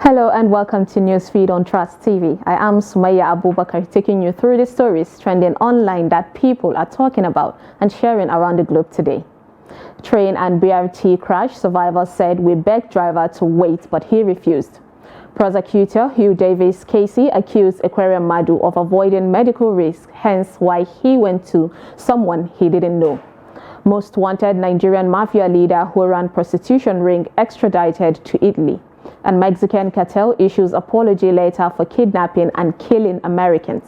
Hello and welcome to Newsfeed on Trust TV. I am Sumaya Abubakar, taking you through the stories trending online that people are talking about and sharing around the globe today. Train and BRT crash survivor said we begged driver to wait, but he refused. Prosecutor Hugh Davis Casey accused Aquarium Madu of avoiding medical risk, hence why he went to someone he didn't know. Most wanted Nigerian mafia leader who ran prostitution ring extradited to Italy. And Mexican cartel issues apology letter for kidnapping and killing Americans.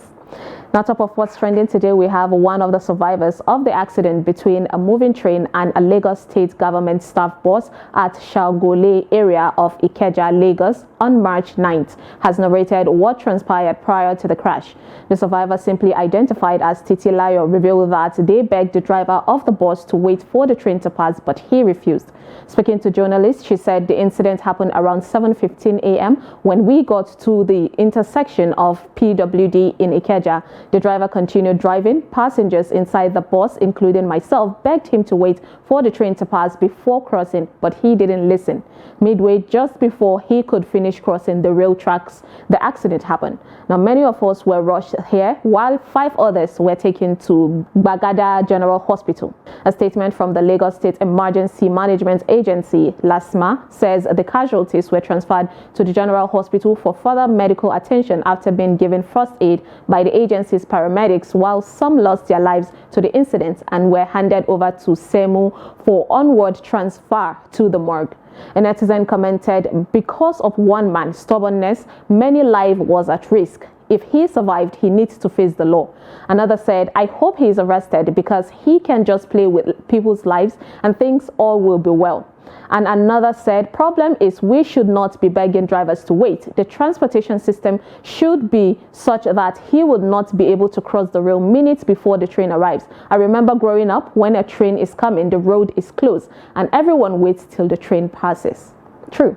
Now, top of what's trending today, we have one of the survivors of the accident between a moving train and a Lagos state government staff bus at Shagole area of Ikeja, Lagos on March 9th, has narrated what transpired prior to the crash. The survivor, simply identified as Titi Layo, revealed that they begged the driver of the bus to wait for the train to pass, but he refused. Speaking to journalists, she said the incident happened around 7:15 a.m. when we got to the intersection of PWD in Ikeja. The driver continued driving. Passengers inside the bus, including myself, begged him to wait for the train to pass before crossing, but he didn't listen. Midway, just before he could finish crossing the rail tracks, the accident happened. Now, many of us were rushed here, while 5 others were taken to Bagada General Hospital. A statement from the Lagos State Emergency Management Agency, LASMA, says the casualties were transferred to the General Hospital for further medical attention after being given first aid by the agency's paramedics, while some lost their lives to the incident and were handed over to SEMU for onward transfer to the morgue. A netizen commented, "Because of one man's stubbornness, many lives was at risk. If he survived, he needs to face the law." Another said, "I hope he is arrested because he can just play with people's lives and thinks all will be well." And another said, "Problem is we should not be begging drivers to wait. The transportation system should be such that he would not be able to cross the rail minutes before the train arrives. I remember growing up, when a train is coming, the road is closed and everyone waits till the train passes." True.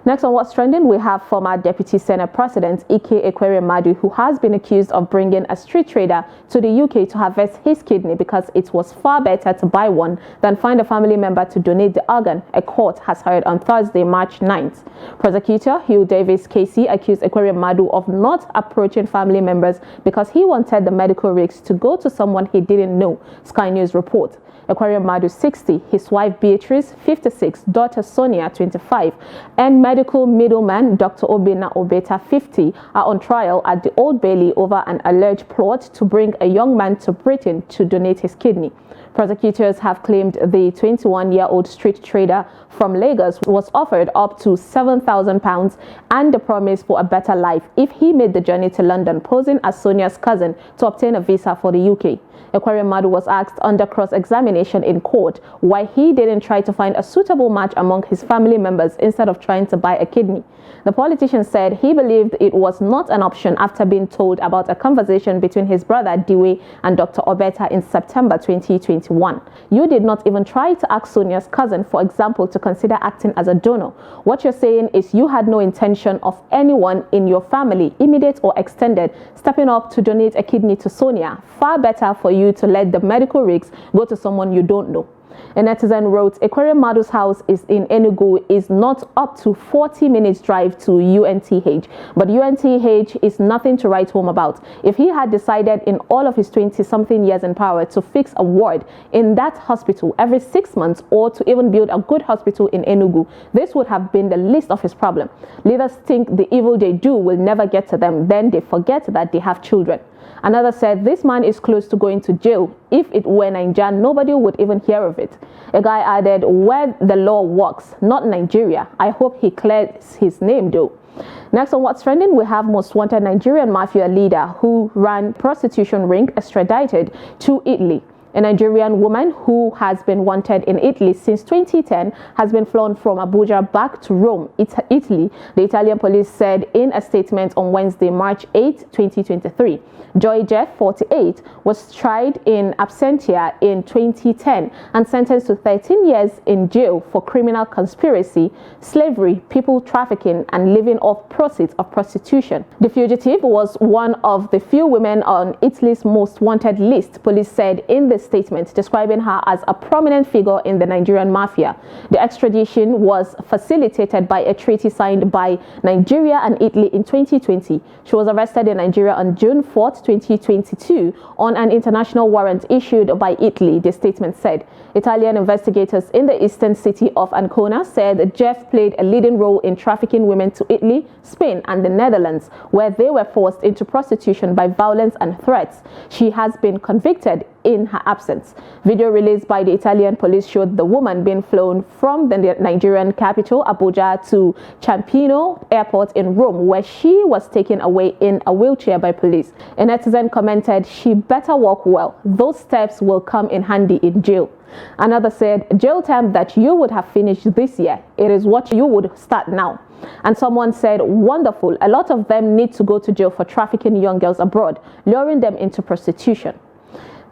Next on what's trending, we have former Deputy Senate President Ike Aquarium Madu, who has been accused of bringing a street trader to the UK to harvest his kidney because it was far better to buy one than find a family member to donate the organ, a court has heard on Thursday, March 9th. Prosecutor Hugh Davis Casey accused Aquarium Madu of not approaching family members because he wanted the medical risks to go to someone he didn't know, Sky News report. Aquarium Madu, 60, his wife Beatrice, 56, daughter Sonia, 25, and medical middleman Dr. Obinna Obeta, 50, are on trial at the Old Bailey over an alleged plot to bring a young man to Britain to donate his kidney. Prosecutors have claimed the 21-year-old street trader from Lagos was offered up to £7,000 and the promise for a better life if he made the journey to London, posing as Sonia's cousin to obtain a visa for the UK. Aquarium Madu was asked under cross-examination in court why he didn't try to find a suitable match among his family members instead of trying to buy a kidney. The politician said he believed it was not an option after being told about a conversation between his brother Diwe and Dr. Obeta in September 2021. "You did not even try to ask Sonia's cousin, for example, to consider acting as a donor. What you're saying is you had no intention of anyone in your family, immediate or extended, stepping up to donate a kidney to Sonia. Far better for you to let the medical risks go to someone you don't know." A netizen wrote, "Aquarium Madu's house is in Enugu, is not up to 40 minutes drive to UNTH, but UNTH is nothing to write home about. If he had decided in all of his 20-something years in power to fix a ward in that hospital every 6 months or to even build a good hospital in Enugu, this would have been the least of his problem. Leaders think the evil they do will never get to them, then they forget that they have children." Another said, "This man is close to going to jail. If it were Nigeria, nobody would even hear of it." A guy added, "Where the law works, not Nigeria. I hope he clears his name though." Next on what's trending, we have most wanted Nigerian mafia leader who ran prostitution ring extradited to Italy. A Nigerian woman who has been wanted in Italy since 2010 has been flown from Abuja back to Rome, Italy, the Italian police said in a statement on Wednesday, March 8, 2023. Joy Jeff, 48, was tried in absentia in 2010 and sentenced to 13 years in jail for criminal conspiracy, slavery, people trafficking, and living off proceeds of prostitution. The fugitive was one of the few women on Italy's most wanted list, police said in the statement describing her as a prominent figure in the Nigerian mafia. The extradition was facilitated by a treaty signed by Nigeria and Italy in 2020. She was arrested in Nigeria on June 4, 2022 on an international warrant issued by Italy, the statement said. Italian investigators in the eastern city of Ancona said Jeff played a leading role in trafficking women to Italy, Spain and the Netherlands, where they were forced into prostitution by violence and threats. She has been convicted in her absence. Video released by the Italian police showed the woman being flown from the Nigerian capital, Abuja, to Ciampino Airport in Rome, where she was taken away in a wheelchair by police. A netizen commented, "She better walk well. Those steps will come in handy in jail." Another said, "Jail time that you would have finished this year. It is what you would start now." And someone said, "Wonderful. A lot of them need to go to jail for trafficking young girls abroad, luring them into prostitution."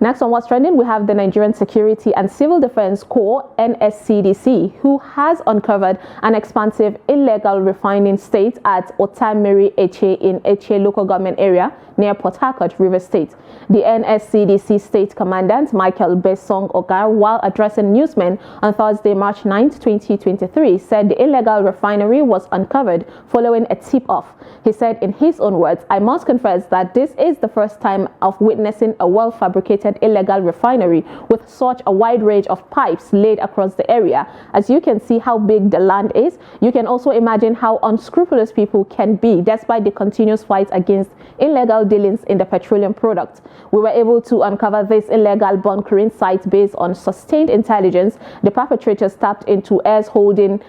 Next on What's Trending, we have the Nigerian Security and Civil Defense Corps, NSCDC, who has uncovered an expansive illegal refining state at Otamiri Eche in Eche local government area near Port Harcourt, Rivers State. The NSCDC State Commandant, Michael Besong Ogar, while addressing newsmen on Thursday, March 9, 2023, said the illegal refinery was uncovered following a tip-off. He said in his own words, "I must confess that this is the first time of witnessing a well-fabricated illegal refinery with such a wide range of pipes laid across the area. As you can see how big the land is, you can also imagine how unscrupulous people can be despite the continuous fight against illegal dealings in the petroleum product. We were able to uncover this illegal bunkering site based on sustained intelligence. The perpetrators tapped into Air's holding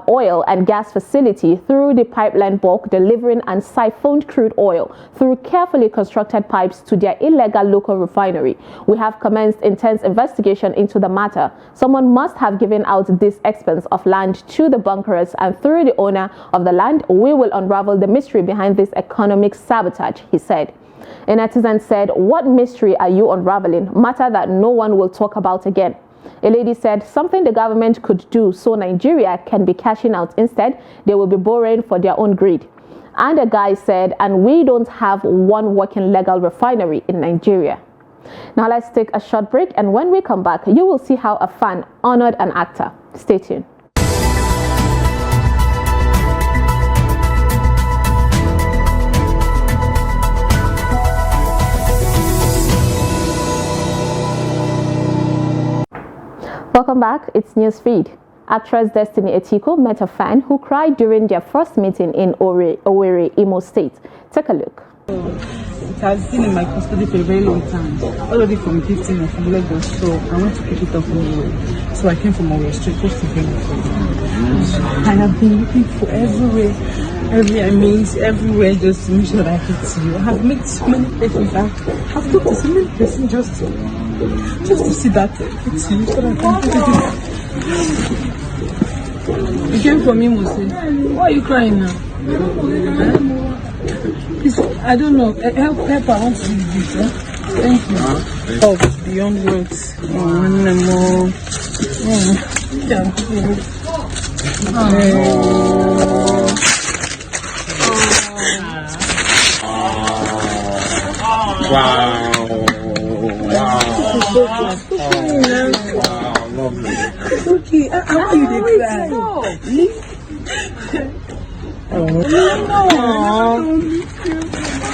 oil and gas facility through the pipeline bulk, delivering and siphoned crude oil through carefully constructed pipes to their illegal local refinery. We have commenced intense investigation into the matter. Someone must have given out this expanse of land to the bunkerers, and through the owner of the land, we will unravel the mystery behind this economic sabotage," he said. A netizen said, "What mystery are you unraveling? Matter that no one will talk about again." A lady said, "Something the government could do so Nigeria can be cashing out. Instead, they will be borrowing for their own greed." And a guy said, "And we don't have one working legal refinery in Nigeria." Now let's take a short break, and when we come back, you will see how a fan honored an actor. Stay tuned. Welcome back. It's Newsfeed. Actress Destiny Etiko met a fan who cried during their first meeting in Owerri, Imo State. Take a look. It has been in my custody for a very long time, already from 15 of Lagos, so I want to pick it up from Owerri. So I came from Owerri Street just to bring it for you. I have been looking for everywhere just to make sure that I get to you. I have met so many persons, I have talked to so many persons just to see that get to you so that I can You came from me, Mose. Why are you crying now? Please, I don't know. Help, I want to do this. Thank you. Oh, beyond words. Lovely. Okay, I want you to cry.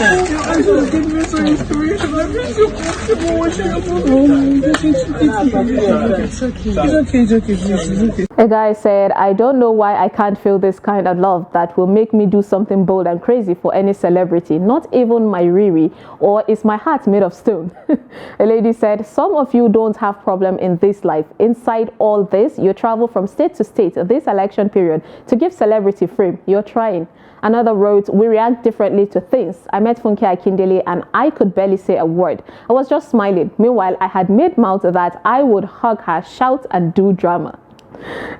I'm so good with some inspiration. I feel so comfortable watching It's okay, please. A guy said, "I don't know why I can't feel this kind of love that will make me do something bold and crazy for any celebrity, not even my Riri, or is my heart made of stone?" A lady said, "Some of you don't have problem in this life. Inside all this, you travel from state to state this election period to give celebrity frame. You're trying." Another wrote, "We react differently to things. I met Funke Akindele and I could barely say a word. I was just smiling. Meanwhile, I had made mouth that I would hug her, shout and do drama."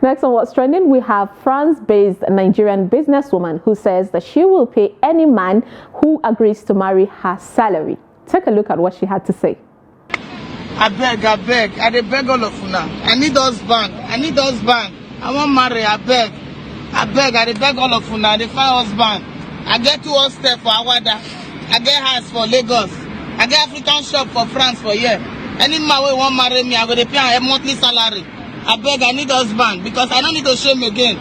Next on What's Trending, we have France-based Nigerian businesswoman who says that she will pay any man who agrees to marry her salary. Take a look at what she had to say. I beg, I dey beg all of una. I need husband. I want marry, I beg, I dey beg all of una. I dey find husband. I get 2 hostel for Awada. I get house for Lagos. I get African shop for France for here. Any man wey wan marry me, I go dey pay am a monthly salary. Abeg, I need husband because I no need to shame again.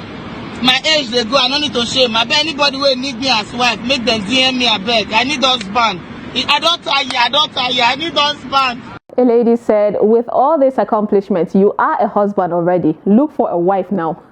My age dey go, I no need to shame. Abeg, anybody wey need me as wife, make them DM me. Abeg, I need husband. I don't tire. I need husband. A lady said, with all these accomplishments, you are a husband already. Look for a wife now.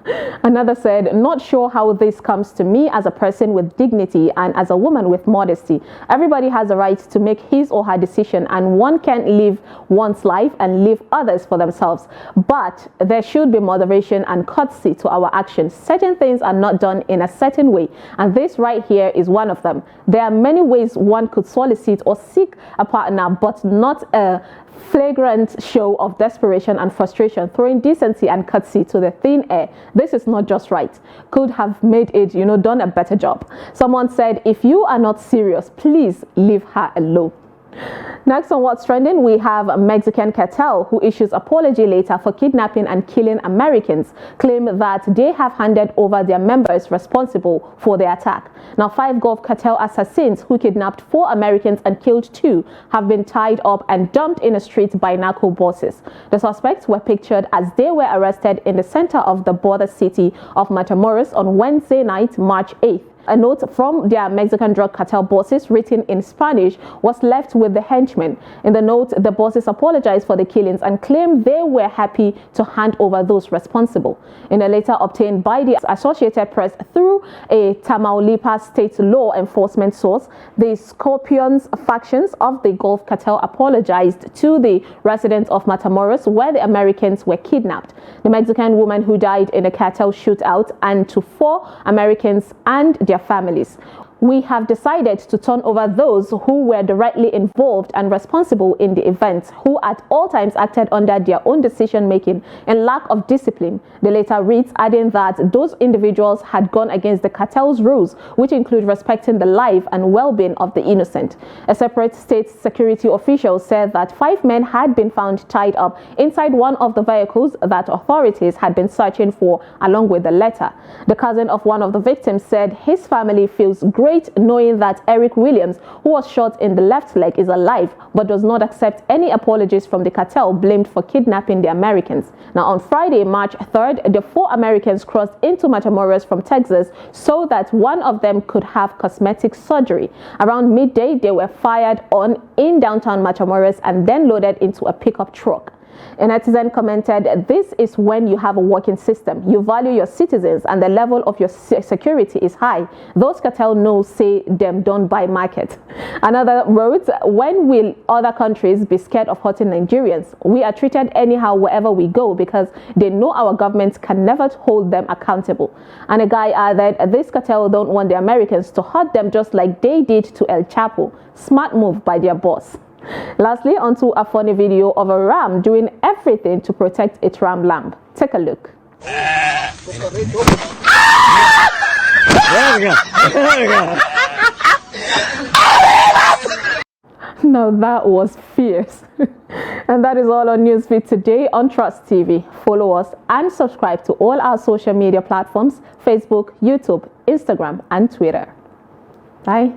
Another said, not sure how this comes to me as a person with dignity and as a woman with modesty. Everybody has a right to make his or her decision, and one can't live one's life and leave others for themselves. But there should be moderation and courtesy to our actions. Certain things are not done in a certain way, and this right here is one of them. There are many ways one could solicit or seek a partner, but not a flagrant show of desperation and frustration, throwing decency and courtesy to the thin air. This is not just right. Could have made it, done a better job. Someone said, if you are not serious, please leave her alone. Next on What's Trending, we have a Mexican cartel who issues apology later for kidnapping and killing Americans, claim that they have handed over their members responsible for the attack. Now, 5 Gulf cartel assassins who kidnapped 4 Americans and killed 2 have been tied up and dumped in a street by narco bosses. The suspects were pictured as they were arrested in the center of the border city of Matamoros on Wednesday night, March 8th. A note from their Mexican drug cartel bosses written in Spanish was left with the henchmen. In the note, the bosses apologized for the killings and claimed they were happy to hand over those responsible. In a letter obtained by the Associated Press through a Tamaulipas state law enforcement source, the Scorpions factions of the Gulf cartel apologized to the residents of Matamoros, where the Americans were kidnapped, the Mexican woman who died in a cartel shootout, and to 4 Americans and their families. We have decided to turn over those who were directly involved and responsible in the events, who at all times acted under their own decision-making and lack of discipline. The letter reads, adding that those individuals had gone against the cartel's rules, which include respecting the life and well-being of the innocent. A separate state security official said that 5 men had been found tied up inside one of the vehicles that authorities had been searching for, along with the letter. The cousin of one of the victims said his family feels great knowing that Eric Williams, who was shot in the left leg, is alive, but does not accept any apologies from the cartel blamed for kidnapping the Americans. Now, on Friday, March 3rd, the 4 Americans crossed into Matamoros from Texas so that one of them could have cosmetic surgery. Around midday, they were fired on in downtown Matamoros and then loaded into a pickup truck. A netizen commented, this is when you have a working system. You value your citizens and the level of your security is high. Those cartel know say them don't buy market. Another wrote, when will other countries be scared of hurting Nigerians? We are treated anyhow wherever we go because they know our government can never hold them accountable. And a guy added, this cartel don't want the Americans to hurt them just like they did to El Chapo. Smart move by their boss. Lastly, onto a funny video of a ram doing everything to protect its ram lamb. Take a look. Now that was fierce. And that is all on Newsfeed today on Trust TV. Follow us and subscribe to all our social media platforms: Facebook, YouTube, Instagram, and Twitter. Bye.